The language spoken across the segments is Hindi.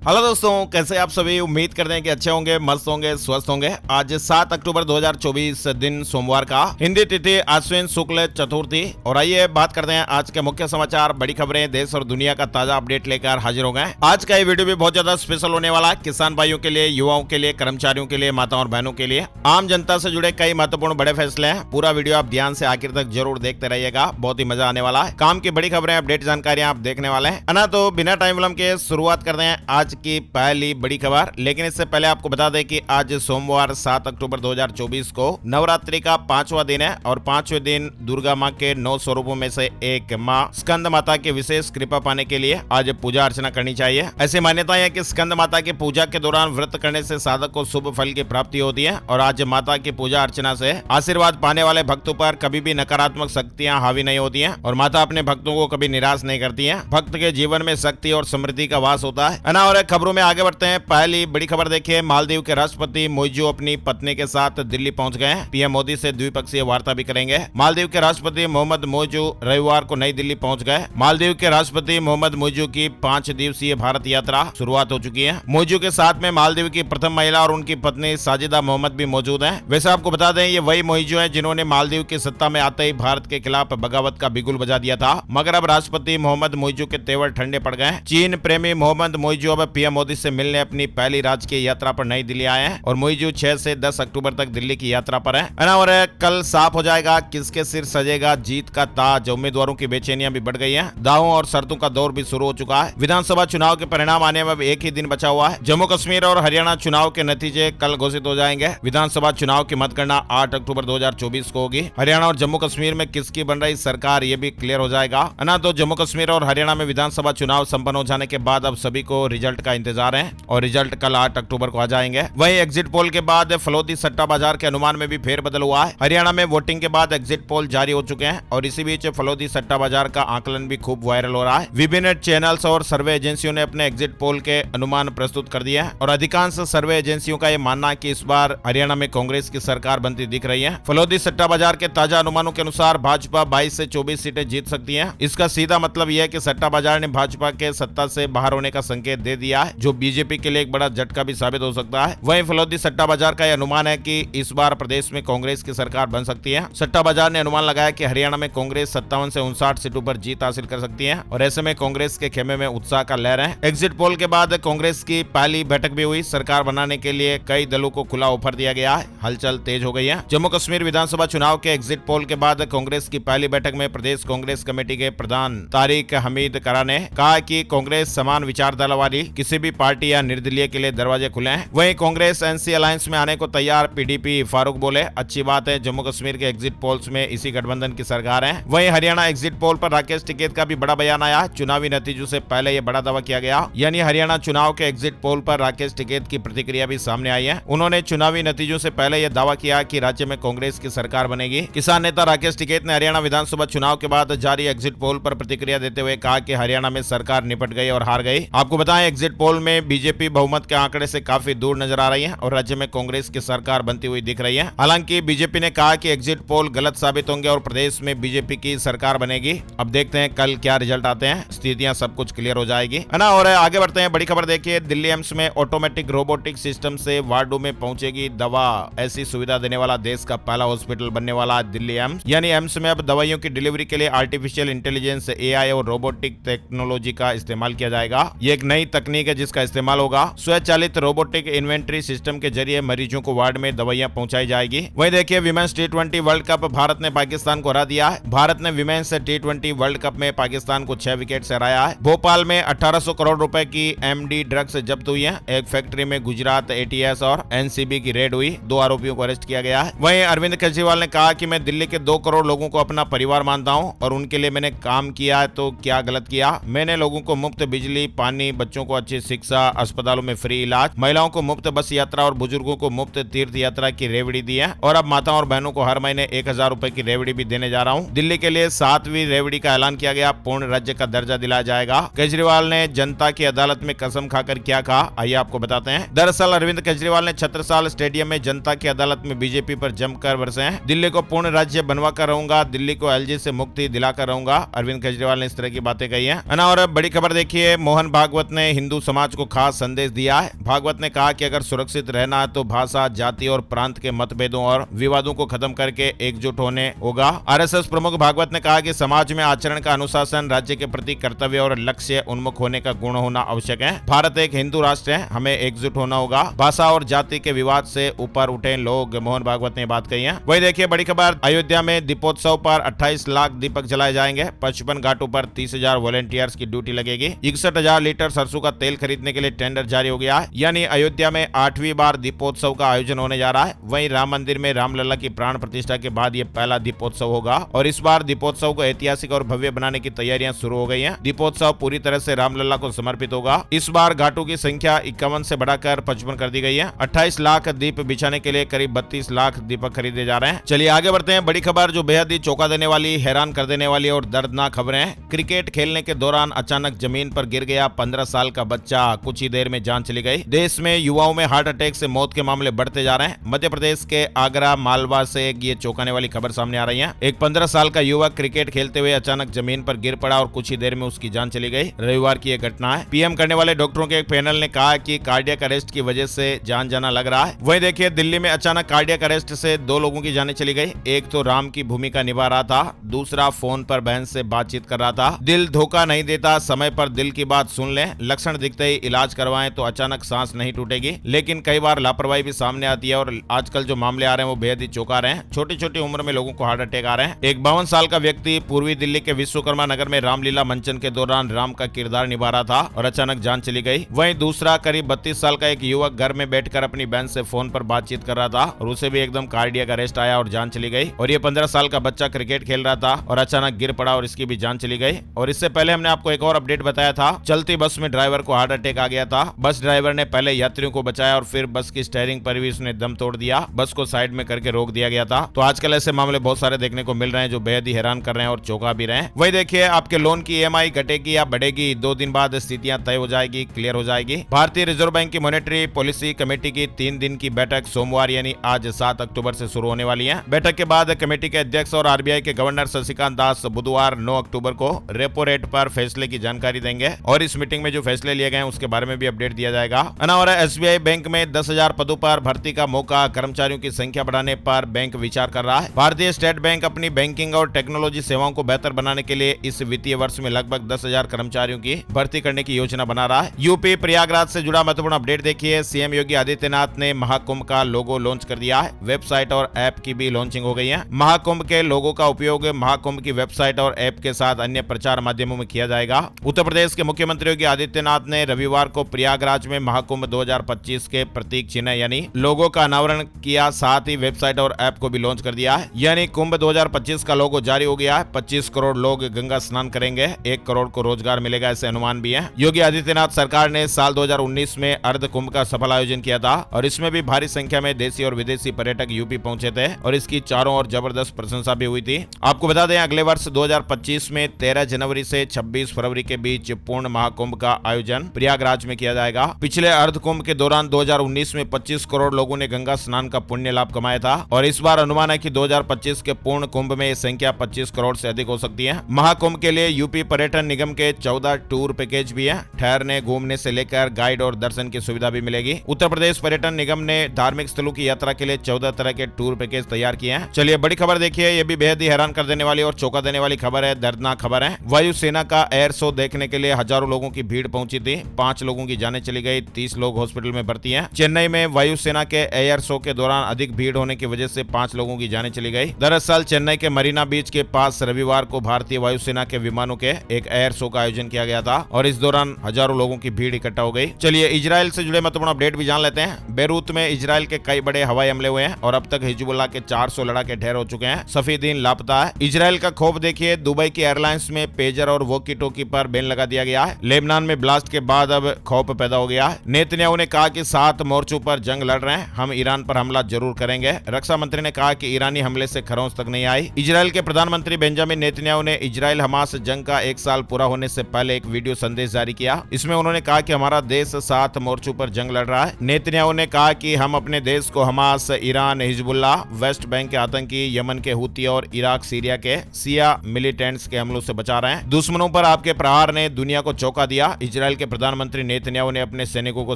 हेलो दोस्तों, कैसे आप सभी। उम्मीद करते हैं कि अच्छे होंगे, मस्त होंगे, स्वस्थ होंगे। आज 7 अक्टूबर 2024 दिन सोमवार का, हिंदी तिथि आश्विन शुक्ल चतुर्थी। और आइए बात करते हैं आज के मुख्य समाचार, बड़ी खबरें, देश और दुनिया का ताजा अपडेट लेकर हाजिर हो गए। आज का ये वीडियो भी बहुत ज्यादा स्पेशल होने वाला है। किसान भाइयों के लिए, युवाओं के लिए, कर्मचारियों के लिए, माताओं और बहनों के लिए, आम जनता से जुड़े कई महत्वपूर्ण बड़े फैसले हैं। पूरा वीडियो आप ध्यान से आखिर तक जरूर देखते रहिएगा, बहुत ही मजा आने वाला है। काम की बड़ी खबरें, अपडेट जानकारियां आप देखने वाले हैं, है ना। तो बिना टाइम विलंब के शुरुआत करते हैं आज की पहली बड़ी खबर। लेकिन इससे पहले आपको बता दें कि आज सोमवार 7 अक्टूबर 2024 को नवरात्रि का 5वां दिन है और 5वें दिन दुर्गा माँ के 9 स्वरूपों में से एक माँ स्कंद माता की विशेष कृपा पाने के लिए आज पूजा अर्चना करनी चाहिए। ऐसी मान्यता है कि स्कंद माता की पूजा के दौरान व्रत करने से साधक को शुभ फल की प्राप्ति होती है और आज माता की पूजा अर्चना से आशीर्वाद पाने वाले भक्तों पर कभी भी नकारात्मक शक्तियाँ हावी नहीं होती है और माता अपने भक्तों को कभी निराश नहीं करती है। भक्त के जीवन में शक्ति और समृद्धि का वास होता है ना। और खबरों में आगे बढ़ते हैं। पहली बड़ी खबर देखिए, मालदीव के राष्ट्रपति मोइजू अपनी पत्नी के साथ दिल्ली पहुंच गए। पीएम मोदी से द्विपक्षीय वार्ता भी करेंगे। मालदीव के राष्ट्रपति मोहम्मद मोइजू रविवार को नई दिल्ली पहुंच गए। मालदीव के राष्ट्रपति मोहम्मद मोइजू की 5 दिवसीय भारत यात्रा शुरुआत हो चुकी है। मोइजू के साथ में मालदीव की प्रथम महिला और उनकी पत्नी साजिदा मोहम्मद भी मौजूद है। वैसे आपको बता दें, ये वही मोइजू है जिन्होंने मालदीव की सत्ता में आते ही भारत के खिलाफ बगावत का बिगुल बजा दिया था। मगर अब राष्ट्रपति मोहम्मद मोइजू के तेवर ठंडे पड़ गए। चीन प्रेमी मोहम्मद मोइजू अब पीएम मोदी से मिलने अपनी पहली राजकीय यात्रा पर नई दिल्ली आए हैं और मोइजू 6 से 10 अक्टूबर तक दिल्ली की यात्रा पर है ना। और कल साफ हो जाएगा किसके सिर सजेगा जीत का ताज। उम्मीदवारों की बेचैनियां भी बढ़ गई हैं। दावों और शर्तों का दौर भी शुरू हो चुका है। विधानसभा चुनाव के परिणाम आने में अब एक ही दिन बचा हुआ है। जम्मू कश्मीर और हरियाणा चुनाव के नतीजे कल घोषित हो जाएंगे। विधानसभा चुनाव की मतगणना 8 अक्टूबर 2024 को होगी। हरियाणा और जम्मू कश्मीर में किसकी बन रही सरकार, ये भी क्लियर हो जाएगा, है ना। तो जम्मू कश्मीर और हरियाणा में विधानसभा चुनाव संपन्न हो जाने के बाद अब सभी को रिजल्ट का इंतजार है और रिजल्ट कल 8 अक्टूबर को आ जाएंगे। वहीं एग्जिट पोल के बाद फलोदी सट्टा बाजार के अनुमान में भी फेरबदल हुआ है। हरियाणा में वोटिंग के बाद एग्जिट पोल जारी हो चुके हैं और इसी बीच फलोदी सट्टा बाजार का आकलन भी खूब वायरल हो रहा है। विभिन्न चैनल्स और सर्वे एजेंसियों ने अपने एग्जिट पोल के अनुमान प्रस्तुत कर दिए हैं और अधिकांश सर्वे एजेंसियों का यह मानना है कि इस बार हरियाणा में कांग्रेस की सरकार बनती दिख रही है। फलोदी सट्टा बाजार के ताजा अनुमानों के अनुसार भाजपा 22 से 24 सीटें जीत सकती है। इसका सीधा मतलब यह है कि सट्टा बाजार ने भाजपा के सत्ता से बाहर होने का संकेत दे दिया है, जो बीजेपी के लिए एक बड़ा झटका भी साबित हो सकता है। वहीं फलोदी सट्टा बाजार का यह अनुमान है कि इस बार प्रदेश में कांग्रेस की सरकार बन सकती है। सट्टा बाजार ने अनुमान लगाया कि हरियाणा में कांग्रेस 57 से 59 सीटों पर जीत हासिल कर सकती है और ऐसे में कांग्रेस के खेमे में उत्साह का लहर है। एग्जिट पोल के बाद कांग्रेस की पहली बैठक भी हुई। सरकार बनाने के लिए कई दलों को खुला ऑफर दिया गया है। हलचल तेज हो गई है। जम्मू कश्मीर विधानसभा चुनाव के एग्जिट पोल के बाद कांग्रेस की पहली बैठक में प्रदेश कांग्रेस कमेटी के प्रधान तारिक हमीद करा ने कहा कि कांग्रेस समान विचारधारा वाली किसी भी पार्टी या निर्दलीय के लिए दरवाजे खुले हैं। वहीं कांग्रेस एनसी अलायंस में आने को तैयार। पीडीपी फारूक बोले, अच्छी बात है, जम्मू कश्मीर के एग्जिट पोल्स में इसी गठबंधन की सरकार है। वहीं हरियाणा एग्जिट पोल पर राकेश टिकैत का भी बड़ा बयान आया। चुनावी नतीजों से पहले यह बड़ा दावा किया गया, यानी हरियाणा चुनाव के एग्जिट पोल पर राकेश टिकैत की प्रतिक्रिया भी सामने आई है। उन्होंने चुनावी नतीजों से पहले यह दावा किया कि राज्य में कांग्रेस की सरकार बनेगी। किसान नेता राकेश टिकैत ने हरियाणा विधानसभा चुनाव के बाद जारी एग्जिट पोल पर प्रतिक्रिया देते हुए कहा कि हरियाणा में सरकार निपट गई और हार गई। आपको बताएं, एग्जिट पोल में बीजेपी बहुमत के आंकड़े से काफी दूर नजर आ रही है और राज्य में कांग्रेस की सरकार बनती हुई दिख रही है। हालांकि बीजेपी ने कहा कि एग्जिट पोल गलत साबित होंगे और प्रदेश में बीजेपी की सरकार बनेगी। अब देखते हैं कल क्या रिजल्ट आते हैं, स्थितियां सब कुछ क्लियर हो जाएगी, है ना। और आगे बढ़ते हैं। बड़ी खबर देखिए, दिल्ली एम्स में ऑटोमेटिक रोबोटिक सिस्टम से वार्डों में पहुंचेगी दवा। ऐसी सुविधा देने वाला देश का पहला हॉस्पिटल बनने वाला दिल्ली एम्स। यानी एम्स में अब दवाइयों की डिलीवरी के लिए आर्टिफिशियल इंटेलिजेंस, एआई और रोबोटिक टेक्नोलॉजी का इस्तेमाल किया जाएगा। ये एक नई तकनीक है जिसका इस्तेमाल होगा। स्वचालित रोबोटिक इन्वेंट्री सिस्टम के जरिए मरीजों को वार्ड में दवाइयां पहुंचाई जाएगी। वहीं देखिए, women's T20 world cup Bharat ने पाकिस्तान को हरा दिया है। भारत ने विमेंस T20 वर्ल्ड कप में पाकिस्तान को 6 विकेट से हराया है। भोपाल में 1800 करोड़ रुपए की MD ड्रग्स जब्त हुई है। एक फैक्ट्री में गुजरात ATS और NCB की रेड हुई। 2 आरोपियों को अरेस्ट किया गया है। वहीं अरविंद केजरीवाल ने कहा कि मैं दिल्ली के 2 करोड़ लोगों को अपना परिवार मानता हूं और उनके लिए मैंने काम किया है, तो क्या गलत किया। मैंने लोगों को मुफ्त बिजली, पानी, बच्चों को अच्छी शिक्षा, अस्पतालों में फ्री इलाज, महिलाओं को मुफ्त बस यात्रा और बुजुर्गों को मुफ्त तीर्थ यात्रा की रेवड़ी दी है और अब माताओं और बहनों को हर महीने 1000 रुपए की रेवड़ी भी देने जा रहा हूं। दिल्ली के लिए 7वीं रेवड़ी का ऐलान किया गया। पूर्ण राज्य का दर्जा दिलाया जाएगा। केजरीवाल ने जनता की अदालत में कसम खाकर क्या कहा, आइए आपको बताते हैं। दरअसल अरविंद केजरीवाल ने छत्रसाल स्टेडियम में जनता की अदालत में बीजेपी पर जमकर बरसे हैं। दिल्ली को पूर्ण राज्य बनवा कर रहूंगा, दिल्ली को LG से मुक्ति दिलाकर रहूंगा। अरविंद केजरीवाल ने इस तरह की बातें कही है ना। और बड़ी खबर देखिए, मोहन भागवत ने हिंदू हिंदू समाज को खास संदेश दिया है। भागवत ने कहा कि अगर सुरक्षित रहना है तो भाषा, जाति और प्रांत के मतभेदों और विवादों को खत्म करके एकजुट होने होगा। आरएसएस प्रमुख भागवत ने कहा कि समाज में आचरण का अनुशासन, राज्य के प्रति कर्तव्य और लक्ष्य उन्मुख होने का गुण होना आवश्यक है। भारत एक हिंदू राष्ट्र है, हमें एकजुट होना होगा। भाषा और जाति के विवाद से ऊपर उठे लोग, मोहन भागवत ने बात कही है। वही देखिए बड़ी खबर, अयोध्या में दीपोत्सव पर 28 लाख दीपक जलाए जाएंगे। 55 घाटों पर 30,000 वॉलेंटियर्स की ड्यूटी लगेगी। 61,000 लीटर सरसों का तेल खरीदने के लिए टेंडर जारी हो गया है। यानी अयोध्या में 8वीं बार दीपोत्सव का आयोजन होने जा रहा है। वहीं राम मंदिर में रामलला की प्राण प्रतिष्ठा के बाद ये पहला दीपोत्सव होगा और इस बार दीपोत्सव को ऐतिहासिक और भव्य बनाने की तैयारियां शुरू हो गई हैं। दीपोत्सव पूरी तरह से रामलला को समर्पित होगा। इस बार घाटों की संख्या 51 से बढ़ाकर 55 कर दी गई है। 28 लाख दीप बिछाने के लिए करीब 32 लाख दीपक खरीदे जा रहे हैं। चलिए आगे बढ़ते हैं। बड़ी खबर जो बेहद ही चौंका देने वाली, हैरान कर देने वाली और दर्दनाक खबरें हैं। क्रिकेट खेलने के दौरान अचानक जमीन पर गिर गया 15 साल का बच्चा, कुछ ही देर में जान चली गई। देश में युवाओं में हार्ट अटैक से मौत के मामले बढ़ते जा रहे हैं। मध्य प्रदेश के आगरा मालवा से ये चौंकाने वाली खबर सामने आ रही है। एक 15 साल का युवक क्रिकेट खेलते हुए अचानक जमीन पर गिर पड़ा और कुछ ही देर में उसकी जान चली गई। रविवार की यह घटना है। पीएम करने वाले डॉक्टरों के एक पैनल ने कहा कि कार्डियक अरेस्ट की वजह से जान जाना लग रहा है। वही देखिए दिल्ली में अचानक कार्डियक अरेस्ट से 2 लोगों की जानें चली गई। एक तो राम की भूमिका निभा रहा था, दूसरा फोन पर बहन से बातचीत कर रहा था। दिल धोखा नहीं देता, समय पर दिल की बात सुन लें, लक्षण दिखते ही इलाज करवाएं तो अचानक सांस नहीं टूटेगी। लेकिन कई बार लापरवाही भी सामने आती है और आजकल जो मामले आ रहे हैं वो बेहद ही चौंका रहे हैं। छोटी छोटी उम्र में लोगों को हार्ट अटैक आ रहे हैं। एक 52 साल का व्यक्ति पूर्वी दिल्ली के विश्वकर्मा नगर में रामलीला मंचन के दौरान राम का किरदार निभा रहा था और अचानक जान चली गई। वहीं दूसरा करीब 32 साल का एक युवक घर में बैठकर अपनी बहन से फोन पर बातचीत कर रहा था और उसे भी एकदम कार्डियक अरेस्ट आया और जान चली गई। और ये 15 साल का बच्चा क्रिकेट खेल रहा था और अचानक गिर पड़ा और इसकी भी जान चली गई। और इससे पहले हमने आपको एक और अपडेट बताया था, चलती बस में ड्राइवर को हार्ट अटैक आ गया था। बस ड्राइवर ने पहले यात्रियों को बचाया और फिर बस की स्टीयरिंग पर भी उसने दम तोड़ दिया। बस को साइड में करके रोक दिया गया था। तो आजकल ऐसे मामले बहुत सारे देखने को मिल रहे हैं जो बेहद ही हैरान कर रहे हैं और चौंका भी रहे हैं। वही देखिए आपके लोन की ईएमआई घटेगी या बढ़ेगी, 2 दिन बाद स्थितियां तय हो जाएगी, क्लियर हो जाएगी। भारतीय रिजर्व बैंक की मॉनेटरी पॉलिसी कमेटी की 3 दिन की बैठक सोमवार यानी आज 7 अक्टूबर से शुरू होने वाली है। बैठक के बाद कमेटी के अध्यक्ष और आरबीआई के गवर्नर शशिकांत दास बुधवार 9 अक्टूबर को रेपो रेट पर फैसले की जानकारी देंगे और इस मीटिंग में जो फैसले लिए गए हैं उसके बारे में भी अपडेट दिया जाएगा। और एसबीआई बैंक में 10,000 पदों पर भर्ती का मौका, कर्मचारियों की संख्या बढ़ाने पर बैंक विचार कर रहा है। भारतीय स्टेट बैंक अपनी बैंकिंग और टेक्नोलॉजी सेवाओं को बेहतर बनाने के लिए इस वित्तीय वर्ष में लगभग 10,000 कर्मचारियों की भर्ती करने की योजना बना रहा है। यूपी प्रयागराज से जुड़ा महत्वपूर्ण अपडेट देखिए। सीएम योगी आदित्यनाथ ने महाकुंभ का लोगो लॉन्च कर दिया है। वेबसाइट और ऐप की भी लॉन्चिंग हो गई है। महाकुंभ के लोगो का उपयोग महाकुंभ की वेबसाइट और ऐप के साथ अन्य प्रचार माध्यमों में किया जाएगा। उत्तर प्रदेश के मुख्यमंत्री योगी आदित्यनाथ ने रविवार को प्रयागराज में महाकुंभ 2025 के प्रतीक चिन्ह यानी लोगो का अनावरण किया, साथ ही वेबसाइट और ऐप को भी लॉन्च कर दिया है। यानी कुंभ 2025 का लोगो जारी हो गया है। 25 करोड़ लोग गंगा स्नान करेंगे, 1 करोड़ को रोजगार मिलेगा, ऐसे अनुमान भी है। योगी आदित्यनाथ सरकार ने साल 2019 में अर्ध कुंभ का सफल आयोजन किया था और इसमें भी भारी संख्या में देशी और विदेशी पर्यटक यूपी पहुंचे थे और इसकी चारों ओर जबरदस्त प्रशंसा भी हुई थी। आपको बता दें अगले वर्ष 2025 में 13 जनवरी से 26 फरवरी के बीच पूर्ण महाकुंभ का आयोजन प्रयागराज में किया जाएगा। पिछले अर्ध कुंभ के दौरान 2019 में 25 करोड़ लोगों ने गंगा स्नान का पुण्य लाभ कमाया था और इस बार अनुमान है कि 2025 के पूर्ण कुंभ में यह संख्या 25 करोड़ से अधिक हो सकती है। महाकुंभ के लिए यूपी पर्यटन निगम के 14 टूर पैकेज भी है। ठहरने, घूमने से लेकर गाइड और दर्शन की सुविधा भी मिलेगी। उत्तर प्रदेश पर्यटन निगम ने धार्मिक स्थलों की यात्रा के लिए 14 तरह के टूर पैकेज तैयार किए हैं। चलिए बड़ी खबर देखिए, ये भी बेहद ही हैरान कर देने वाली और चौंका देने वाली खबर है, दर्दनाक खबर है। वायुसेना का एयर शो देखने के लिए हजारों लोगों की भीड़ पहुंची थी। 5 लोगों की जानें चली गई, 30 लोग हॉस्पिटल में भर्ती हैं। चेन्नई में वायुसेना के एयर शो के दौरान अधिक भीड़ होने की वजह से 5 लोगों की जानें चली गई। दरअसल चेन्नई के मरीना बीच के पास रविवार को भारतीय वायुसेना के विमानों के एक एयर शो का आयोजन किया गया था और इस दौरान हजारों लोगों की भीड़ इकट्ठा हो गई। चलिए इजराइल से जुड़े महत्वपूर्ण अपडेट भी जान लेते हैं। बेरूत में इजराइल के कई बड़े हवाई हमले हुए हैं और अब तक हिजबुल्लाह के 400 लड़ाके ढेर हो चुके हैं। सफीदीन लापता है। इजराइल का खौफ देखिए, दुबई की एयरलाइंस में पेजर और वॉकी टॉकी पर बैन लगा दिया गया है। लेबनान में ब्लास्ट के बाद अब खौफ पैदा हो गया है। नेतन्याहू ने कहा कि 7 मोर्चों पर जंग लड़ रहे हैं, हम ईरान पर हमला जरूर करेंगे। रक्षा मंत्री ने कहा कि ईरानी हमले से खरोंच तक नहीं आई। इजराइल के प्रधानमंत्री बेंजामिन नेतन्याहू ने इजराइल हमास जंग का 1 साल पूरा होने से पहले एक वीडियो संदेश जारी किया। इसमें उन्होंने कहा कि हमारा देश 7 मोर्चों पर जंग लड़ रहा है। नेतन्याहू ने कहा कि हम अपने देश को Hamas, Iran, Hezbollah, West Bank के आतंकी, यमन के हुती और इराक सीरिया के शिया मिलिटेंट्स के हमलों से बचा रहे हैं। दुश्मनों पर आपके प्रहार ने दुनिया को चौंका दिया। इजराइल इजराइल के प्रधानमंत्री नेतन्याहू ने अपने सैनिकों को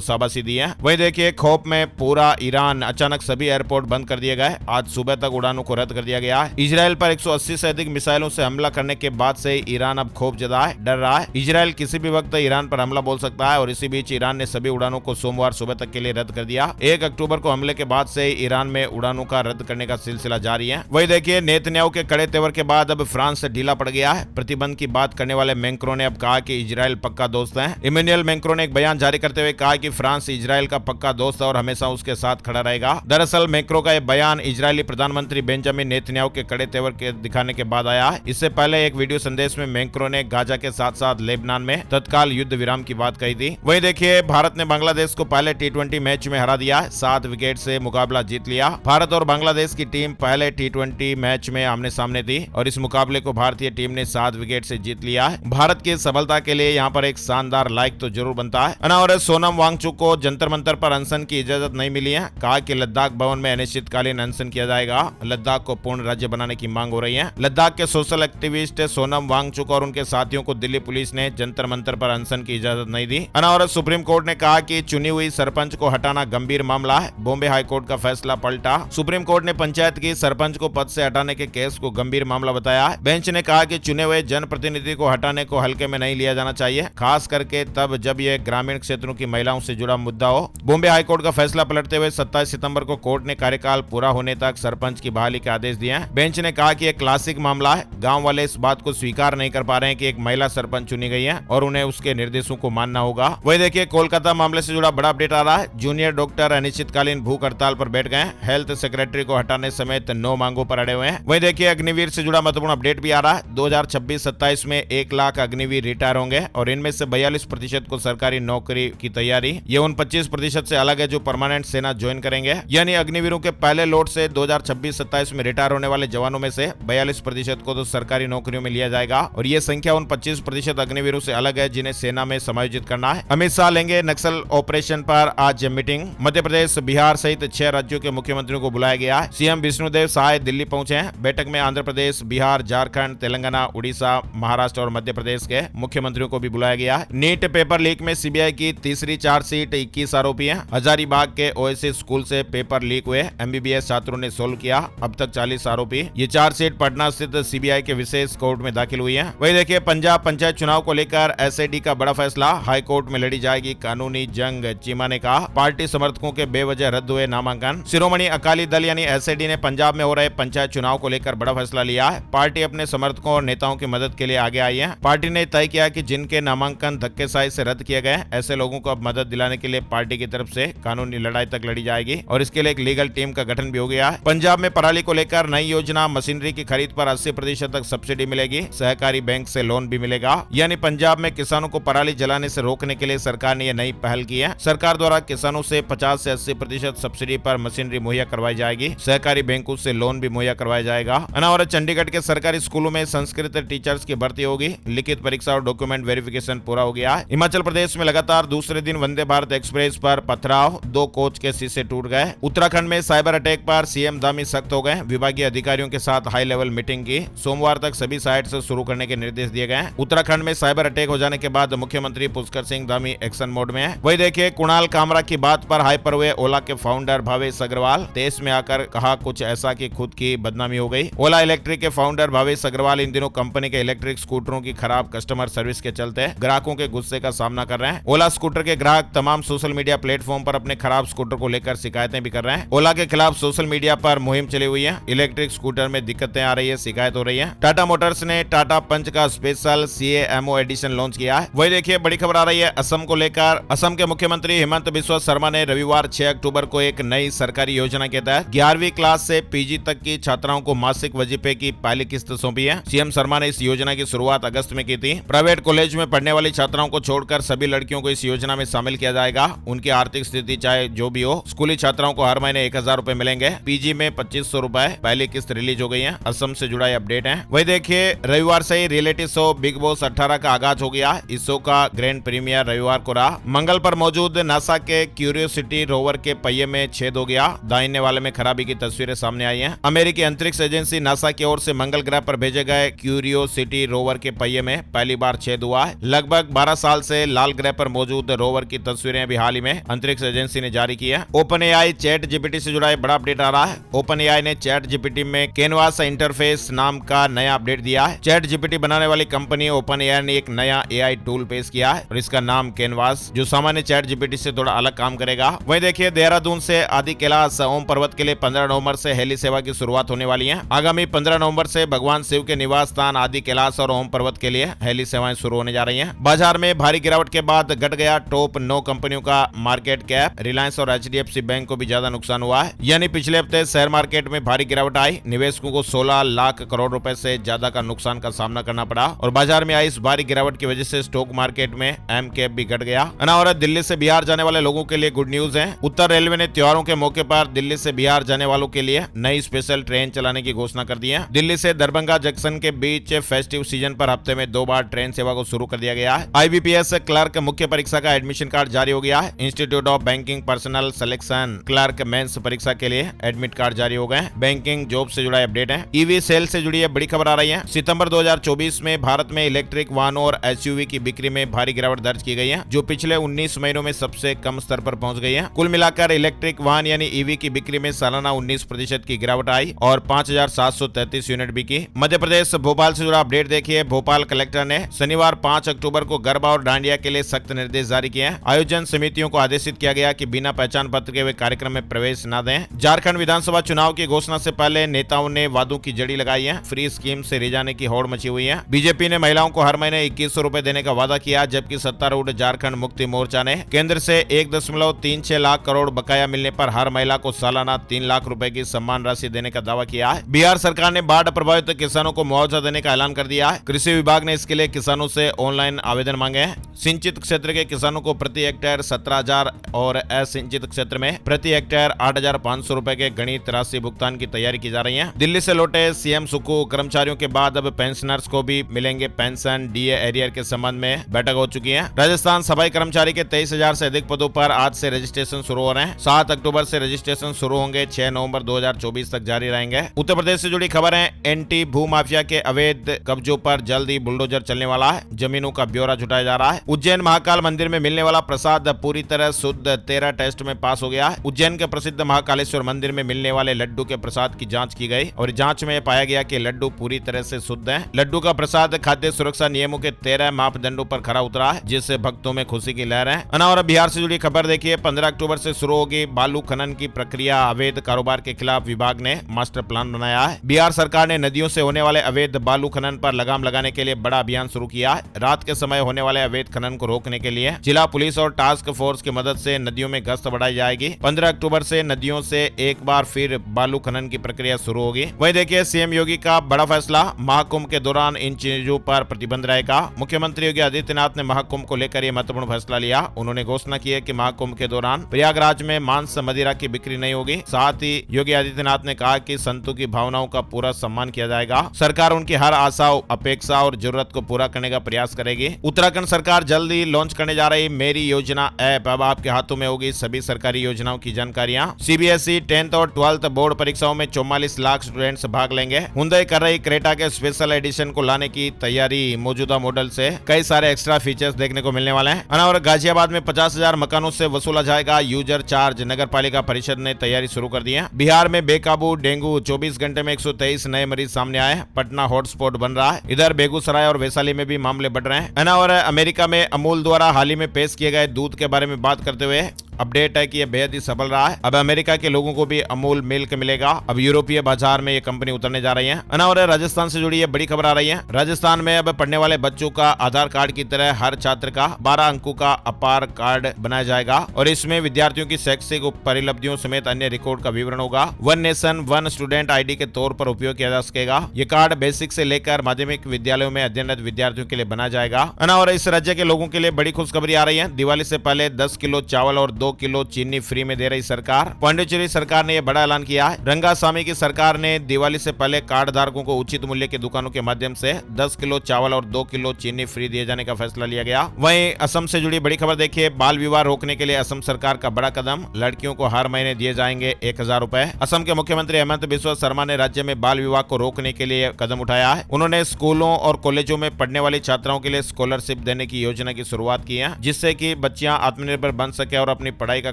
शाबाशी दी है। वहीं देखिए खौफ में पूरा ईरान, अचानक सभी एयरपोर्ट बंद कर दिए गए। आज सुबह तक उड़ानों को रद्द कर दिया गया है। इजराइल पर 180 से अधिक मिसाइलों से हमला करने के बाद से ईरान अब खौफ जता है, डर रहा है। इजराइल किसी भी वक्त ईरान पर हमला बोल सकता है और इसी बीच ईरान ने सभी उड़ानों को सोमवार सुबह तक के लिए रद्द कर दिया। 1 अक्टूबर को हमले के बाद से ईरान में उड़ानों का रद्द करने का सिलसिला जारी है। वही देखिए नेतन्याहू के कड़े तेवर के बाद अब फ्रांस से ढीला पड़ गया है। प्रतिबंध की बात करने वाले मैक्रों ने अब कहा कि इजराइल पक्का दोस्त है। इमैनुअल मैक्रों ने एक बयान जारी करते हुए कहा कि फ्रांस इजराइल का पक्का दोस्त है और हमेशा उसके साथ खड़ा रहेगा। दरअसल मैक्रों का यह बयान इजरायली प्रधानमंत्री बेंजामिन नेतन्याहू के कड़े तेवर के दिखाने के बाद आया है। इससे पहले एक वीडियो संदेश में मैक्रों ने गाजा के साथ साथ लेबनान में तत्काल युद्ध विराम की बात कही थी। वहीं देखिए भारत ने बांग्लादेश को पहले T20 मैच में हरा दिया, 7 विकेट से मुकाबला जीत लिया। भारत और बांग्लादेश की टीम पहले T20 मैच में आमने सामने थी और इस मुकाबले को भारतीय टीम ने 7 विकेट से जीत लिया है। भारत की सफलता के लिए यहाँ पर एक शानदार लाइक तो जरूर बनता है। और सोनम वांगचुक को जंतर मंतर पर अनशन की इजाजत नहीं मिली है। कहा कि लद्दाख भवन में अनिश्चितकालीन अनशन किया जाएगा। लद्दाख को पूर्ण राज्य बनाने की मांग हो रही है। लद्दाख के सोशल एक्टिविस्ट सोनम वांगचुक और उनके साथियों को दिल्ली पुलिस ने जंतर मंतर पर अनशन की इजाजत नहीं दी। और सुप्रीम कोर्ट ने कहा कि चुनी हुई सरपंच को हटाना गंभीर मामला है। बॉम्बे हाईकोर्ट का फैसला पलटा। सुप्रीम कोर्ट ने पंचायत की सरपंच को पद से हटाने के केस को गंभीर मामला बताया है। बेंच ने कहा कि चुने हुए जनप्रतिनिधि को हटाने को हल्के में नहीं लिया जाना चाहिए, खास करके तब जब यह ग्रामीण क्षेत्रों की महिलाओं से जुड़ा मुद्दा हो। बॉम्बे हाईकोर्ट का फैसला पलटते हुए 27 सितंबर को कोर्ट ने कार्यकाल पूरा होने तक सरपंच की बहाली के आदेश दिए हैं। बेंच ने कहा कि यह क्लासिक मामला है। गांव वाले इस बात को स्वीकार नहीं कर पा रहे हैं कि एक महिला सरपंच चुनी गई है और उन्हें उसके निर्देशों को मानना होगा। वही देखिए कोलकाता मामले से जुड़ा बड़ा अपडेट आ रहा है। जूनियर डॉक्टर अनिश्चितकालीन भूख हड़ताल पर बैठ गए। हेल्थ सेक्रेटरी को हटाने समेत 9 मांगों पर अड़े हुए हैं। वही देखिए अग्निवीर से जुड़ा महत्वपूर्ण अपडेट भी आ रहा है। 2026-27 में 1 लाख अग्निवीर रिटायर होंगे और इनमें से 42% को सरकारी नौकरी की तैयारी। ये उन 25% से अलग है जो परमानेंट सेना ज्वाइन करेंगे। यानी अग्निवीरों के पहले लोट से 2026-27 में रिटायर होने वाले जवानों में से 42% को तो सरकारी नौकरियों में लिया जाएगा और ये संख्या उन 25% अग्निवीरों से अलग है जिन्हें सेना में समायोजित करना है। अमित शाह लेंगे नक्सल ऑपरेशन पर आज मीटिंग। मध्य प्रदेश, बिहार सहित 6 राज्यों के मुख्यमंत्रियों को बुलाया गया है। सीएम विष्णुदेव साय दिल्ली पहुंचे हैं। बैठक में आंध्र प्रदेश, बिहार, झारखंड, तेलंगाना, उड़ीसा, महाराष्ट्र और मध्य प्रदेश के मुख्यमंत्रियों को भी बुलाया गया है। नीट पेपर लीक में सीबीआई की तीसरी चार्जशीट, 21 आरोपी हैं। हजारीबाग के ओएसिस स्कूल से पेपर लीक हुए, एमबीबीएस छात्रों ने सोल्व किया। अब तक 40 आरोपी। ये चार्जशीट पटना स्थित सीबीआई के विशेष कोर्ट में दाखिल हुई है। वही देखिए पंजाब पंचायत चुनाव को लेकर एसआईडी का बड़ा फैसला। हाई कोर्ट में लड़ी जाएगी कानूनी जंग, चीमा ने कहा। पार्टी समर्थकों के बेवजह रद्द हुए नामांकन। शिरोमणि अकाली दल यानी एसआईडी ने पंजाब में हो रहे पंचायत चुनाव को लेकर बड़ा फैसला लिया है। पार्टी अपने समर्थकों और नेताओं की मदद के लिए आगे आई है। पार्टी ने तय किया कि जिनके नामांकन धक्केशाही से रद्द किए गए ऐसे लोगों को अब मदद दिलाने के लिए पार्टी की तरफ से कानूनी लड़ाई तक लड़ी जाएगी और इसके लिए एक लीगल टीम का गठन भी हो गया है। पंजाब में पराली को लेकर नई योजना, मशीनरी की खरीद पर 80% तक सब्सिडी मिलेगी। सहकारी बैंक से लोन भी मिलेगा। यानी पंजाब में किसानों को पराली जलाने से रोकने के लिए सरकार ने यह नई पहल की है। सरकार द्वारा किसानों से 50 से 80% सब्सिडी पर मशीनरी मुहैया करवाई जाएगी। सहकारी बैंकों से लोन भी मुहैया करवाया जाएगा। और चंडीगढ़ के सरकारी स्कूलों में संस्कृत टीचर्स की भर्ती होगी। लिखित परीक्षा और डॉक्यूमेंट वेरिफिकेशन पूरा हो गया है। हिमाचल प्रदेश में लगातार दूसरे दिन वंदे भारत एक्सप्रेस पर पथराव, 2 कोच के शीशे टूट गए। उत्तराखंड में साइबर अटैक पर सीएम धामी सख्त हो गए। विभागीय अधिकारियों के साथ हाई लेवल मीटिंग की। सोमवार तक सभी साइट से शुरू करने के निर्देश दिए गए। उत्तराखंड में साइबर अटैक हो जाने के बाद मुख्यमंत्री पुष्कर सिंह धामी एक्शन मोड में है। वही देखिए कुणाल कामरा की बात पर हाइपर हुए ओला के फाउंडर भावेश अग्रवाल। देश में आकर कहा कुछ ऐसा कि खुद की बदनामी हो गई। ओला इलेक्ट्रिक के फाउंडर भावेश अग्रवाल इन दिनों कंपनी के इलेक्ट्रिक स्कूटरों की खराब कस्टमर सर्विस के चलते ग्राहकों के गुस्से का सामना कर रहे हैं। ओला स्कूटर के ग्राहक तमाम सोशल मीडिया प्लेटफॉर्म पर अपने खराब स्कूटर को लेकर शिकायतें भी कर रहे हैं। ओला के खिलाफ सोशल मीडिया पर मुहिम चली हुई है। इलेक्ट्रिक स्कूटर में दिक्कतें आ रही है, शिकायत हो रही है। टाटा मोटर्स ने टाटा पंच का स्पेशल CAMO एडिशन लॉन्च किया है। वही देखिए बड़ी खबर आ रही है असम को लेकर। असम के मुख्यमंत्री हेमंत बिस्वा शर्मा ने रविवार 6 अक्टूबर को एक नई सरकारी योजना के तहत 11वीं क्लास से PG तक की छात्राओं को मासिक वजीफे की पहली किस्त सौंपी है। सीएम शर्मा ने इस योजना की शुरुआत अगस्त में की थी। प्राइवेट कॉलेज में पढ़ने वाली छात्राओं को छोड़कर सभी लड़कियों को इस योजना में शामिल किया जाएगा। उनकी आर्थिक स्थिति चाहे जो भी हो। स्कूली छात्राओं को हर महीने 1000 रुपए मिलेंगे। PG में 2500 रुपए। पहली किस्त रिलीज हो गई है। असम से जुड़ा अपडेट है। वही देखिए रविवार से ही रियलिटी शो बिग बॉस 18 का आगाज हो गया। इस शो का ग्रैंड प्रीमियर रविवार को रहा। मंगल पर मौजूद नासा के क्यूरियोसिटी रोवर के पहिए में छेद हो गया। दाहिने वाले में खराबी की तस्वीरें सामने आई हैं। अमेरिकी अंतरिक्ष एजेंसी नासा की ओर से मंगल ग्रह पर भेजे गए क्यूरियोसिटी रोवर के पहिए में पहली बार छेद हुआ है। लगभग 12 साल साल से लाल ग्रह पर मौजूद रोवर की तस्वीरें भी हाल ही में अंतरिक्ष एजेंसी ने जारी की है। ओपन एआई चैट जीपीटी से जुड़ा एक बड़ा अपडेट आ रहा है। ओपन एआई ने चैट जीपीटी में कैनवास इंटरफेस नाम का नया अपडेट दिया है। चैट जीपीटी बनाने वाली कंपनी ओपन एआई ने एक नया एआई टूल पेश किया है और इसका नाम कैनवास, जो सामान्य चैट जीपीटी से थोड़ा अलग काम करेगा। वहीं देखिए, देहरादून से आदि कैलाश ओम पर्वत के लिए 15 नवंबर से हेली सेवा की शुरुआत होने वाली है। आगामी 15 नवंबर से भगवान शिव के निवास स्थान आदि कैलाश और ओम पर्वत के लिए हेली सेवाएं शुरू होने जा रही हैं। बाजार में भारी गिरावट के बाद घट गया टॉप 9 कंपनियों का मार्केट कैप। रिलायंस और एचडीएफसी बैंक को भी ज्यादा नुकसान हुआ है, यानी पिछले हफ्ते शेयर मार्केट में भारी गिरावट आई। निवेशकों को 16 लाख करोड़ रुपए से ज्यादा का नुकसान का सामना करना पड़ा और बाजार में आई इस भारी गिरावट की वजह से स्टॉक मार्केट में एम कैप भी घट गया। और दिल्ली से बिहार जाने वाले लोगों के लिए गुड न्यूज है। उत्तर रेलवे ने त्योहारों के मौके पर दिल्ली से बिहार जाने वालों के लिए नई स्पेशल ट्रेन चलाने की घोषणा कर दी है। दिल्ली से दरभंगा जंक्शन के बीच फेस्टिव सीजन पर हफ्ते में 2 बार ट्रेन सेवा को शुरू कर दिया गया है। आईबीपीएस क्लर्क मुख्य परीक्षा का एडमिशन कार्ड जारी हो गया है। Institute of banking personal selection clerk mains परीक्षा के लिए एडमिट कार्ड जारी हो गए। बैंकिंग जॉब से जुड़ा अपडेट है। ईवी सेल से जुड़ी बड़ी खबर आ रही है। सितंबर 2024 में भारत में इलेक्ट्रिक वाहनों और एसयूवी की बिक्री में भारी गिरावट दर्ज की गई है, जो पिछले 19 महीनों में सबसे कम स्तर पर पहुंच गई है। कुल मिलाकर इलेक्ट्रिक वाहन यानी ईवी की बिक्री में सालाना 19% की गिरावट आई और 5,733 यूनिट बिकी। मध्य प्रदेश भोपाल से जुड़ा अपडेट देखिए। भोपाल कलेक्टर ने शनिवार 5 अक्टूबर को गरबा और डांडिया के लिए सख्त निर्देश जारी किए हैं। आयोजन समितियों को आदेशित किया गया कि बिना पहचान पत्र के वे कार्यक्रम में प्रवेश न दें। झारखंड विधानसभा चुनाव की घोषणा से पहले नेताओं ने वादों की जड़ी लगाई है। फ्री स्कीम से रिजाने की होड़ मची हुई है। बीजेपी ने महिलाओं को हर महीने 2100 रुपए देने का वादा किया, जबकि सत्तारूढ़ झारखंड मुक्ति मोर्चा ने केंद्र से 1.36 लाख करोड़ बकाया मिलने पर हर महिला को सालाना 3 लाख रुपए की सम्मान राशि देने का दावा किया है। बिहार सरकार ने बाढ़ प्रभावित किसानों को मुआवजा देने का ऐलान कर दिया है। कृषि विभाग ने इसके लिए किसानों से ऑनलाइन आवेदन मांगे हैं। सिंचित क्षेत्र के किसानों को प्रति हेक्टेयर 17,000 और असिंचित क्षेत्र में प्रति हेक्टेयर 8,500 रुपए के गणित राशि भुगतान की तैयारी की जा रही है। दिल्ली से लौटे सीएम सुक्खू कर्मचारियों के बाद अब पेंशनर्स को भी मिलेंगे पेंशन। डीए एरियर के संबंध में बैठक हो चुकी है। राजस्थान सफाई कर्मचारी के 23,000 से अधिक पदों पर आज से रजिस्ट्रेशन शुरू हो रहे हैं। 7 अक्टूबर से रजिस्ट्रेशन शुरू होंगे, 6 नवंबर 2024 तक जारी रहेंगे। उत्तर प्रदेश से जुड़ी खबर है। एंटी भू माफिया के अवैध कब्जों पर जल्द ही बुलडोजर चलने वाला है। जमीनों का ब्यौरा जुटाया जा रहा है। उज्जैन महाकाल मंदिर में मिलने वाला प्रसाद पूरी तरह शुद्ध 13 टेस्ट में पास हो गया है। उज्जैन के प्रसिद्ध महाकालेश्वर मंदिर में मिलने वाले लड्डू के प्रसाद की जांच की गई और जांच में पाया गया कि लड्डू पूरी तरह से शुद्ध है। लड्डू का प्रसाद खाद्य सुरक्षा नियमों के 13 मापदंडों पर खरा उतरा है, जिससे भक्तों में खुशी की लहर है। और बिहार से जुड़ी खबर देखिए। 15 अक्टूबर से शुरू होगी बालू खनन की प्रक्रिया। अवैध कारोबार के खिलाफ विभाग ने मास्टर प्लान बनाया है। बिहार सरकार ने नदियों से होने वाले अवैध बालू खनन पर लगाम लगाने के लिए बड़ा अभियान शुरू किया है। रात के समय होने वाले अवैध खनन को रोकने के लिए जिला पुलिस और टास्क फोर्स की मदद से नदियों में गश्त बढ़ाई जाएगी। 15 अक्टूबर से नदियों से एक बार फिर बालू खनन की प्रक्रिया शुरू होगी। वहीं देखिए, सीएम योगी का बड़ा फैसला। महाकुंभ के दौरान इन चीजों पर प्रतिबंध रहेगा। मुख्यमंत्री योगी आदित्यनाथ ने महाकुंभ को लेकर यह महत्वपूर्ण फैसला लिया। उन्होंने घोषणा की है कि महाकुंभ के दौरान प्रयागराज में मांस मदिरा की बिक्री नहीं होगी। साथ ही योगी आदित्यनाथ ने कहा कि संतों की भावनाओं का पूरा सम्मान किया जाएगा। सरकार उनकी हर आशा, अपेक्षा और जरूरत को पूरा करने का प्रयास करेगी। उत्तराखंड सरकार जल्द ही लॉन्च करने जा रही मेरी योजना ऐप। अब आपके हाथों में होगी सभी सरकारी योजनाओं की जानकारियां। सीबीएसई 10th और 12th बोर्ड परीक्षाओं में 44 लाख स्टूडेंट्स भाग लेंगे। हुंडई कर रही क्रेटा के स्पेशल एडिशन को लाने की तैयारी। मौजूदा मॉडल से कई सारे एक्स्ट्रा फीचर्स देखने को मिलने वाले हैं। और गाजियाबाद में 50,000 मकानों से वसूला जाएगा यूजर चार्ज। नगर पालिका परिषद ने तैयारी शुरू कर दी है। बिहार में बेकाबू डेंगू, 24 घंटे में 123 नए मरीज सामने आए। पटना हॉटस्पॉट बन रहा है। इधर बेगूसराय और वैशाली में भी मामले बढ़ रहे हैं। और अमेरिका में अमूल द्वारा हाल ही में पेश किए गए दूध के बारे में बात करते हुए अपडेट है कि यह बेहद ही सफल रहा है। अब अमेरिका के लोगों को भी अमूल मिल्क मिलेगा। अब यूरोपीय बाजार में ये कंपनी उतरने जा रही है। और राजस्थान से जुड़ी ये बड़ी खबर आ रही है। राजस्थान में अब पढ़ने वाले बच्चों का आधार कार्ड की तरह हर छात्र का 12 अंकों का अपार कार्ड बनाया जाएगा और इसमें विद्यार्थियों की शैक्षिक परिलब्धियों समेत अन्य रिकॉर्ड का विवरण होगा। One nation one student ID के तौर पर उपयोग किया जा सकेगा। ये कार्ड बेसिक से लेकर माध्यमिक विद्यालयों में अध्ययनरत विद्यार्थियों के लिए बनाया जाएगा। और इस राज्य के लोगों के लिए बड़ी खुशखबरी आ रही है। दिवाली से पहले 10 किलो चावल और 2 2 किलो चीनी फ्री में दे रही सरकार। पांडिचेरी सरकार ने यह बड़ा ऐलान किया है। रंगासामी की सरकार ने दिवाली से पहले कार्ड धारकों को उचित मूल्य की दुकानों के माध्यम से 10 किलो चावल और 2 किलो चीनी फ्री दिए जाने का फैसला लिया गया। वहीं असम से जुड़ी बड़ी खबर देखिए, बाल विवाह रोकने के लिए असम सरकार का बड़ा कदम, लड़कियों को हर महीने दिए जाएंगे 1000 रुपए। असम के मुख्यमंत्री हेमंत बिस्वा शर्मा ने राज्य में बाल विवाह को रोकने के लिए कदम उठाया है। उन्होंने स्कूलों और कॉलेजों में पढ़ने वाली छात्राओं के लिए स्कॉलरशिप देने की योजना की शुरुआत की है, जिससे कि बच्चियां आत्मनिर्भर बन सके और अपनी पढ़ाई का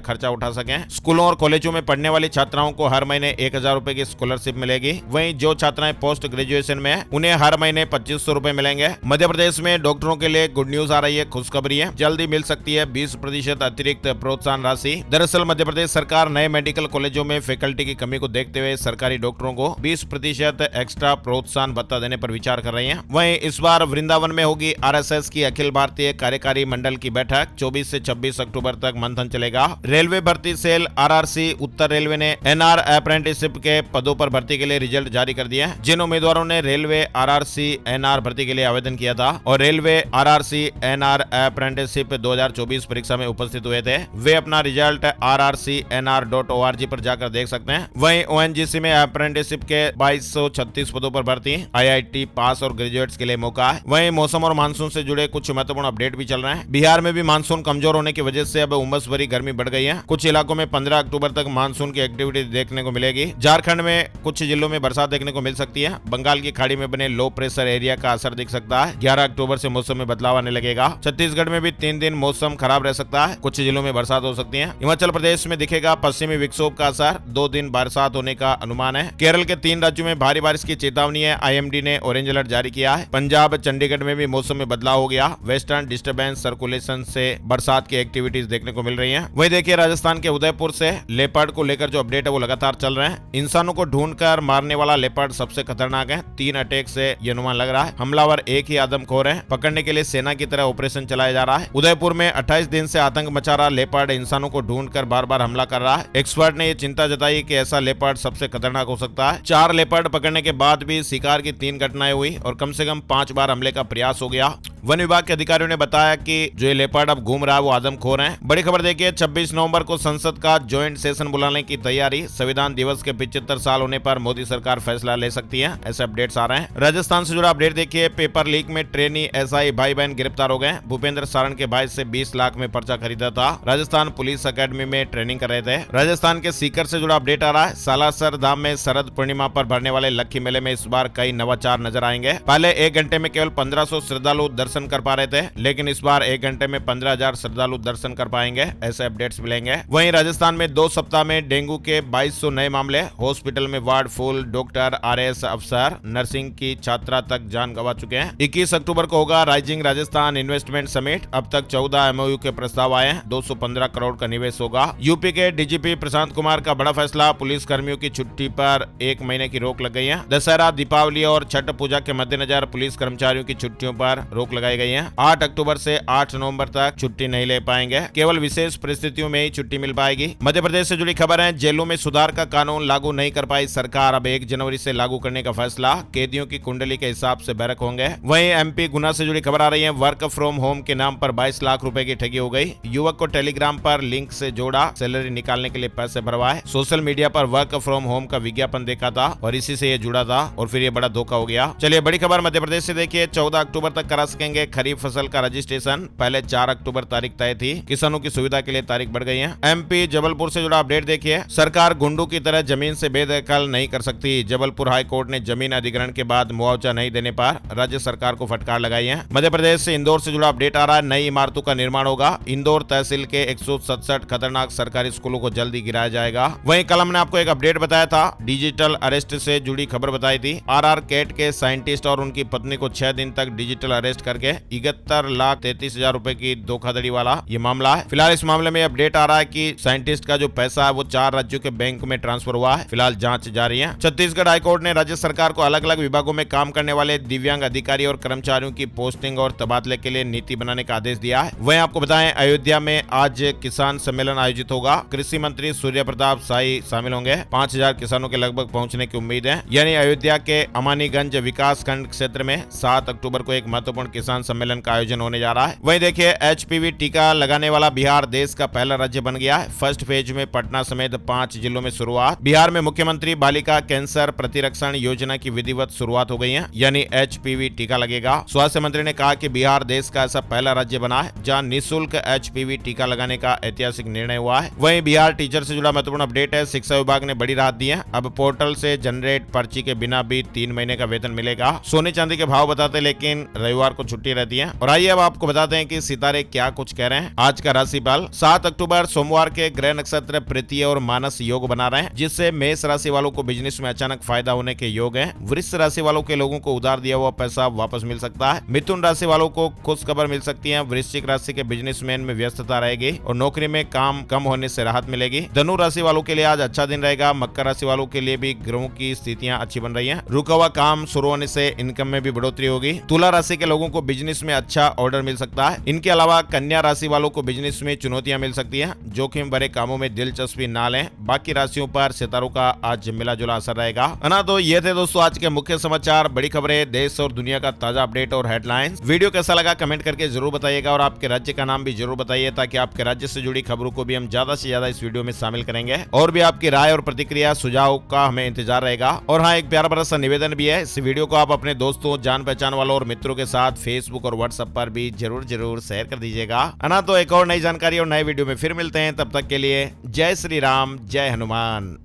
खर्चा उठा सकें। स्कूलों और कॉलेजों में पढ़ने वाली छात्राओं को हर महीने 1000 रुपए की स्कॉलरशिप मिलेगी। वहीं जो छात्राएं पोस्ट ग्रेजुएशन में है, उन्हें हर महीने 2500 रुपए मिलेंगे। मध्य प्रदेश में डॉक्टरों के लिए गुड न्यूज आ रही है, खुशखबरी है। जल्दी मिल सकती है 20% अतिरिक्त प्रोत्साहन राशि। दरअसल मध्य प्रदेश सरकार नए मेडिकल कॉलेजों में फैकल्टी की कमी को देखते हुए सरकारी डॉक्टरों को 20% एक्स्ट्रा प्रोत्साहन भत्ता देने पर विचार कर रही है। वहीं इस बार वृंदावन में होगी आरएसएस की अखिल भारतीय कार्यकारी मंडल की बैठक। 24 से 26 अक्टूबर तक मंथन चलेगा। रेलवे भर्ती सेल आरआरसी उत्तर रेलवे ने एनआर अप्रेंटिसशिप के पदों पर भर्ती के लिए रिजल्ट जारी कर दिया है। जिन उम्मीदवारों ने रेलवे आरआरसी एनआर भर्ती के लिए आवेदन किया था और रेलवे आरआरसी एनआर अप्रेंटिसशिप 2024 परीक्षा में उपस्थित हुए थे, वे अपना रिजल्ट rrcnr.org पर जाकर देख सकते हैं। वहीं ओएनजीसी में अप्रेंटिसशिप के 2236 पदों पर भर्ती, आईआईटी पास और ग्रेजुएट्स के लिए मौका है। वहीं मौसम और मानसून से जुड़े कुछ महत्वपूर्ण अपडेट भी चल रहे हैं। बिहार में भी मानसून कमजोर होने की वजह से अब उमस भरी गर्मी बढ़ गई है। कुछ इलाकों में 15 अक्टूबर तक मानसून की एक्टिविटी देखने को मिलेगी। झारखंड में कुछ जिलों में बरसात देखने को मिल सकती है। बंगाल की खाड़ी में बने लो प्रेशर एरिया का असर दिख सकता है। 11 अक्टूबर से मौसम में बदलाव आने लगेगा। छत्तीसगढ़ में भी 3 दिन मौसम खराब रह सकता है। कुछ जिलों में बरसात हो सकती है। हिमाचल प्रदेश में दिखेगा पश्चिमी विक्षोभ का असर, 2 दिन बरसात होने का अनुमान है। केरल के 3 राज्यों में भारी बारिश की चेतावनी है। आईएमडी ने ऑरेंज अलर्ट जारी किया है। पंजाब चंडीगढ़ में भी मौसम में बदलाव हो गया। वेस्टर्न डिस्टर्बेंस सर्कुलेशन से बरसात की एक्टिविटीज देखने को मिल रही है। वही देखिए राजस्थान के उदयपुर से लेपर्ड को लेकर जो अपडेट है वो लगातार चल रहे हैं। इंसानों को ढूंढकर मारने वाला लेपर्ड सबसे खतरनाक है। 3 अटैक से ये अनुमान लग रहा है। हमलावर एक ही आदमखोर है। पकड़ने के लिए सेना की तरह ऑपरेशन चलाया जा रहा है। उदयपुर में 28 दिन से आतंक मचा रहा लेपर्ड इंसानों को ढूंढकर बार बार हमला कर रहा है। एक्सपर्ट ने ये चिंता जताई कि ऐसा लेपर्ड सबसे खतरनाक हो सकता है। 4 लेपर्ड पकड़ने के बाद भी शिकार की 3 घटनाएं हुई और कम से कम 5 बार हमले का प्रयास हो गया। वन विभाग के अधिकारियों ने बताया कि जो ये लेपर्ड अब घूम रहा है वो आदमखोर है। बड़ी खबर देखिए, 26 नवंबर को संसद का ज्वाइंट सेशन बुलाने की तैयारी। संविधान दिवस के 75 साल होने पर मोदी सरकार फैसला ले सकती है, ऐसे अपडेट्स आ रहे हैं। राजस्थान से जुड़ा अपडेट देखिए, पेपर लीक में ट्रेनी एसआई भाई बहन गिरफ्तार हो गए। भूपेंद्र सारण के भाई से 20 लाख में पर्चा खरीदा था। राजस्थान पुलिस अकेडमी में ट्रेनिंग कर रहे थे। राजस्थान के सीकर से जुड़ा अपडेट आ रहा है। सालासर धाम में शरद पूर्णिमा पर भरने वाले लक्खी मेले में इस बार कई नवाचार नजर आएंगे। पहले 1 घंटे में केवल 1500 श्रद्धालु दर्शन कर पा रहे थे, लेकिन इस बार 1 घंटे में 15000 श्रद्धालु दर्शन कर पाएंगे, ऐसे अपडेट्स मिलेंगे। वहीं राजस्थान में 2 सप्ताह में डेंगू के 2200 नए मामले। हॉस्पिटल में वार्ड फुल, डॉक्टर, आरएएस अफसर, नर्सिंग की छात्रा तक जान गंवा चुके हैं। 21 अक्टूबर को होगा राइजिंग राजस्थान इन्वेस्टमेंट समिट। अब तक 14 एमओयू के प्रस्ताव आए हैं। 215 करोड़ का निवेश होगा। यूपी के डीजीपी प्रशांत कुमार का बड़ा फैसला, पुलिस कर्मियों की छुट्टी पर 1 महीने की रोक लग गई है। दशहरा, दीपावली और छठ पूजा के मद्देनजर पुलिस कर्मचारियों की छुट्टियों पर रोक लगाई गई है। 8 अक्टूबर से 8 नवंबर तक छुट्टी नहीं ले पाएंगे। केवल विशेष परिस्थितियों में ही छुट्टी मिल पाएगी। मध्य प्रदेश से जुड़ी खबर है, जेलों में सुधार का कानून लागू नहीं कर पाई सरकार, अब 1 जनवरी से लागू करने का फैसला। कैदियों की कुंडली के हिसाब से बैरक होंगे। वहीं एमपी गुना से जुड़ी खबर आ रही है, वर्क फ्रॉम होम के नाम पर 22 लाख रुपए की ठगी हो गई। युवक को टेलीग्राम पर लिंक से जोड़ा, सैलरी निकालने के लिए पैसे भरवाए। सोशल मीडिया पर वर्क फ्रॉम होम का विज्ञापन देखा था और इसी से ये जुड़ा था और फिर ये बड़ा धोखा हो गया। चलिए बड़ी खबर मध्य प्रदेश से देखिए, 14 अक्टूबर तक करा सकेंगे खरीफ फसल का रजिस्ट्रेशन। पहले 4 अक्टूबर तारीख तय थी। किसानों की सुविधा के लिए तारीख बढ़ गई है। एमपी जबलपुर से जुड़ा अपडेट देखिए, सरकार गुंडों की तरह जमीन से बेदखल नहीं कर सकती। जबलपुर हाईकोर्ट ने जमीन अधिग्रहण के बाद मुआवजा नहीं देने पर राज्य सरकार को फटकार लगाई है। मध्य प्रदेश से इंदौर से जुड़ा अपडेट आ रहा है, नई इमारतों का निर्माण होगा। इंदौर तहसील के 167 खतरनाक सरकारी स्कूलों को जल्दी गिराया जाएगा। वहीं कल हमने आपको एक अपडेट बताया था, डिजिटल अरेस्ट से जुड़ी खबर बताई थी। आरआर कैट के साइंटिस्ट और उनकी पत्नी को 6 दिन तक डिजिटल अरेस्ट करके 71,33,000 रुपए की धोखाधड़ी वाला ये मामला है। फिलहाल इस मामले में अपडेट आ रहा है कि साइंटिस्ट का जो पैसा है वो 4 राज्यों के बैंक में ट्रांसफर हुआ है। फिलहाल जांच जारी है। छत्तीसगढ़ हाईकोर्ट ने राज्य सरकार को अलग अलग विभागों में काम करने वाले दिव्यांग अधिकारी और कर्मचारियों की पोस्टिंग और तबादले के लिए नीति बनाने का आदेश दिया है। वहीं आपको बताएं, अयोध्या में आज किसान सम्मेलन आयोजित होगा। कृषि मंत्री सूर्य प्रताप शाही शामिल होंगे। 5000 किसानों के लगभग पहुंचने की उम्मीद है। यानी अयोध्या के अमानीगंज विकास खंड क्षेत्र में 7 अक्टूबर को एक महत्वपूर्ण किसान सम्मेलन का आयोजन होने जा रहा है। वहीं देखिए, एचपीवी टीका लगाने वाला बिहार देश का पहला राज्य बन गया है। फर्स्ट फेज में पटना समेत 5 जिलों में शुरुआत। बिहार में मुख्यमंत्री बालिका कैंसर प्रतिरक्षण योजना की विधिवत शुरुआत हो गई है, यानी HPV टीका लगेगा। स्वास्थ्य मंत्री ने कहा कि बिहार देश का ऐसा पहला राज्य बना है जहां निःशुल्क HPV टीका लगाने का ऐतिहासिक निर्णय हुआ है। वहीं बिहार टीचर से जुड़ा महत्वपूर्ण अपडेट है। शिक्षा विभाग ने बड़ी राहत दी है। अब पोर्टल से जनरेट पर्ची के बिना भी 3 महीने का वेतन मिलेगा। सोने चांदी के भाव बताते, लेकिन रविवार को छुट्टी रहती है। और आइए अब आपको बताते हैं कि सितारे क्या कुछ कह रहे हैं। आज का राशिफल 7 अक्टूबर सोमवार के ग्रह नक्षत्र प्रीति और मानस योग बना रहे हैं, जिससे मेष राशि वालों को बिजनेस में अचानक फायदा होने के योग है। वृष राशि वालों के लोगों को उधार दिया हुआ पैसा वापस मिल सकता है। मिथुन राशि वालों को खुश खबर मिल सकती है। वृश्चिक राशि के बिजनेसमैन में व्यस्तता रहेगी और नौकरी में काम कम होने से राहत मिलेगी। धनु राशि वालों के लिए आज अच्छा दिन रहेगा। मकर राशि वालों के लिए भी ग्रहों की स्थितियां अच्छी बन रही हैं। रुका हुआ काम शुरू होने से इनकम में भी बढ़ोतरी होगी। तुला राशि के लोगों को बिजनेस में अच्छा ऑर्डर मिल सकता है। इनके अलावा कन्या राशि वालों को बिजनेस में चुनौतियां मिल सकती हैं। जोखिम भरे कामों में दिलचस्पी ना लें। बाकी राशियों पर सितारों का आज मिला जुला असर रहेगा। ना तो ये थे दोस्तों आज के मुख्य समाचार, बड़ी खबरें, देश और दुनिया का ताजा अपडेट और हेडलाइंस। वीडियो कैसा लगा कमेंट करके जरूर बताइएगा और आपके राज्य का नाम भी जरूर बताइए, ताकि आपके राज्य से जुड़ी खबरों को भी हम ज्यादा से ज्यादा इस वीडियो में शामिल करेंगे। और भी आपकी राय और प्रतिक्रिया सुझाव का हमें इंतजार रहेगा। और हाँ, एक प्यारा बड़ा सा निवेदन भी है, इस वीडियो को आप अपने दोस्तों, जान पहचान वालों और मित्रों के साथ फेसबुक और व्हाट्सएप पर भी जरूर शेयर कर दीजिएगा। ना तो एक और नई जानकारी और नए वीडियो में फिर मिलते हैं। तब तक के लिए जय श्री राम, जय हनुमान।